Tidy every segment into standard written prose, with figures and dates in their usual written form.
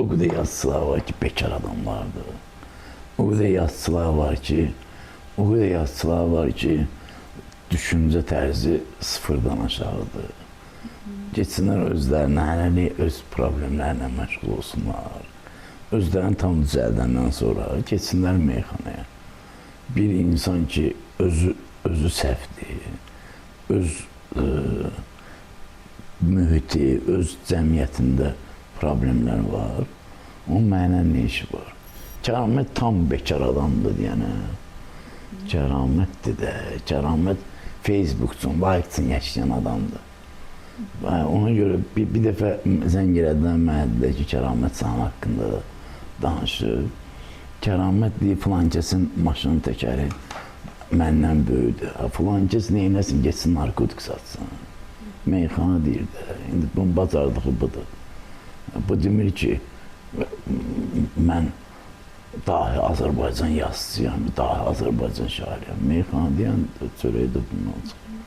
O kadar yazıçılar var ki bekar adamlardı. O kadar yazıçılar var ki, düşünce tərzi sıfırdan aşağıdır. Geçsinler özlerine, hələlik öz problemlerine məşğul olsunlar. Özlərini tam düzəldəndən sonra geçsinlər meyxanaya. Bir insan ki özü səhvdir, öz mühiti, öz cəmiyyətində problemler var. Onun mənə ne işi var? Kəramət tam bekar adamdır yəni. Kəramətdir də, Kəramət Facebook üçün, like üçün yaşayan adamdır. Ona göre bir dəfə zəng elədilər mənə dedilər ki, Kəramət sənin haqqında danışır. Kəramət deyir, filankəsin maşının təkəri məndən böyüdür. Filankəs neynəsin, geçsin narkotik satsın. Meyxana deyir də, indi bunun bacardığı budur. Bu demir ki, mən dahi Azərbaycan yazıcıyam, dahi Azərbaycan şairiyam. Meyxana deyən çörəkdə bundan çıxır.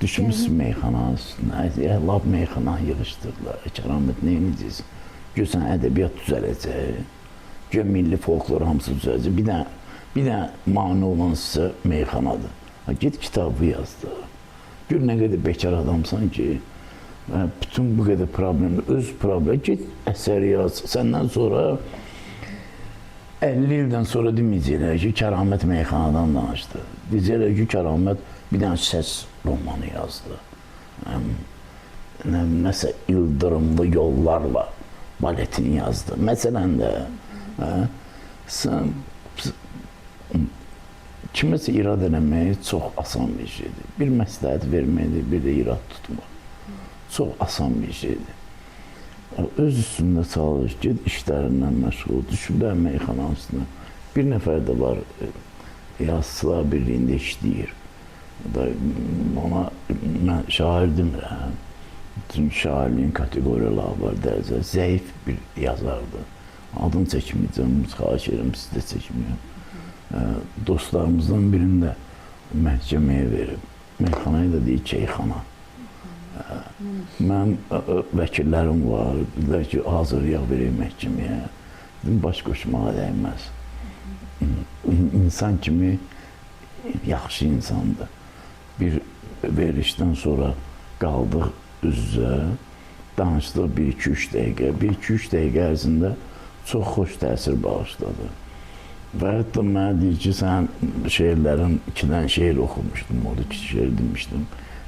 Düşmüş meyxana üstünə, lab meyxana yığışdırdılar. Kəramət neynəcəksin? Görsən ədəbiyyat düzələcək, gör milli folklor hamısı düzələcək. Bir də mani olan sizə meyxanadır. Git kitabı yazdı. Gör nə qədər bekar adamsan ki, bütün bu qədər problemlər, öz problem, git əsər yaz. Səndən sonra 50 ildən sonra deməyəcəklər ki, Kəramət meyxanadan danışdı. Deyəcəklər ki, Kəramət bir dənə səs romanı yazdı. Nəsə ildırımlı yollarla baletini yazdı. Məsələn də, sən kiməsə irad eləmək çox asan bir şeydir. Bir məsləhət verməkdir, bir də irad tutmaq. Çox asan bir şeydir. Öz üstündə çalış, ged işlərindən məşğul, düşürlər meyxana üstünə. Bir nəfər də var, yazıçılar birliyində işləyir. Ona mən şair demirəm. Bütün şairliyin kategoriyaları var, dərəcə. Zəif bir yazardır. Adını çəkməyəcəm, xahiş edirəm, siz də çəkməyəm. Dostlarımızdan birində məhkəməyə verib. Meyxanaya da deyir Keyxana. Mənim vəkillərim var, dedilər ki, hazırlayaq verək məhkəməyə. Dedim, baş qoşmağa dəyməz. İnsan kimi yaxşı insandır. Bir verilişdən sonra qaldıq üz-üzə, danışdıq 1-2-3 dəqiqə. 1-2-3 dəqiqə ərzində çox xoş təsir bağışladı. Və hətta mənə deyir ki, sən şeirlərin 2 dənə şeir oxumuşdum, o da 2 şeir demişdim.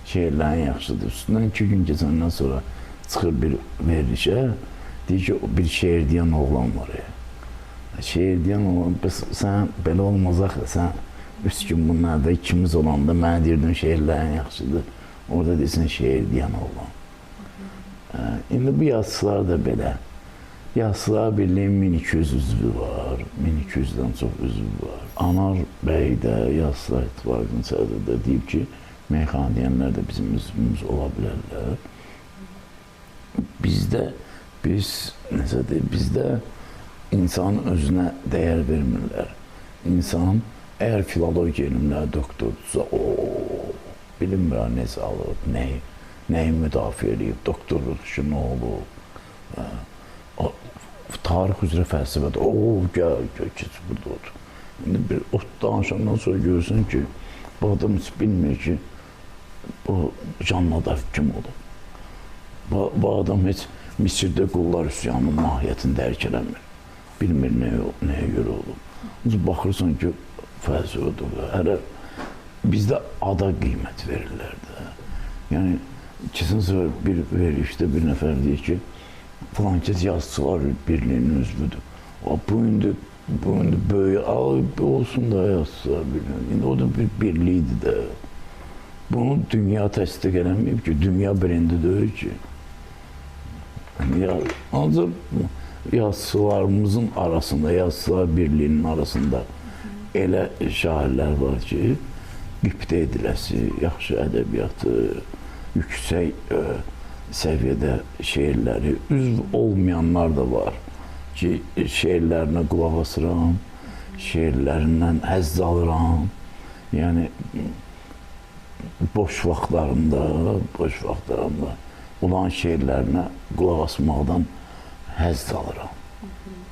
Şeirlərin yaxşıdır. Üstündən 2 gün keçəndən sonra çıxır bir verilişə, deyir ki, bir şeir deyən oğlan var ya. Şeir deyən oğlan, sən belə olmaz axı, sən 3 gün bunlarda ikimiz olanda mənə deyirdin şeirlərin yaxşıdır. Orada deyirsən şeir deyən oğlan. İndi bu yazıçılar da belə. Yazıçılar Birliğinin 1200 üzvü var, 1200-dən çox üzvü var. Anar bəy də Yazıçılar İttifaqının sədri də deyib ki, meyxana deyənlər də bizim üzvümüz ola bilərlər. Bizdə insanın özünə dəyər vermirlər. İnsan əgər filologiya elmləri doktordursa, bilinmir necə alıb, nəyi müdafiə edib, doktorluq üçün nə olub. Tarix üzrə fəlsəfədə, gəl, keç burada otur. İndi bir danışandan sonra görürsən ki, bu adam heç bilmir ki, bu Jannadaf kim olub. Bu adam heç Misirdə qullar üsyanının mahiyyətini dərk eləmir. Bilmir nəyə görə olub. Baxırsan ki, fəlsəfədə, hələ bizdə ada qiymət verirlər də. Yəni, kesin sefer bir verişdə bir nəfər deyir ki, filankəs yazıçılar birliyinin üzvüdür. Bu indi böyük olsun da yazıçılar birliğinin. İndi o da bir birliyidir də. Bunu dünya təsdiq eləməyib ki, dünya brendi deyil ki. Ancaq yazıçılarımızın arasında, yazıçılar birliyinin arasında elə şairlər var ki, qibtə ediləsi, yaxşı ədəbiyyatı, yüksək səviyyədə şeirləri, üzv olmayanlar da var ki, şeirlərinə qulaq asıram, şeirlərindən həzz alıram. Yəni, boş vaxtlarımda olan şeirlərinə qulaq asmaqdan həzz alıram.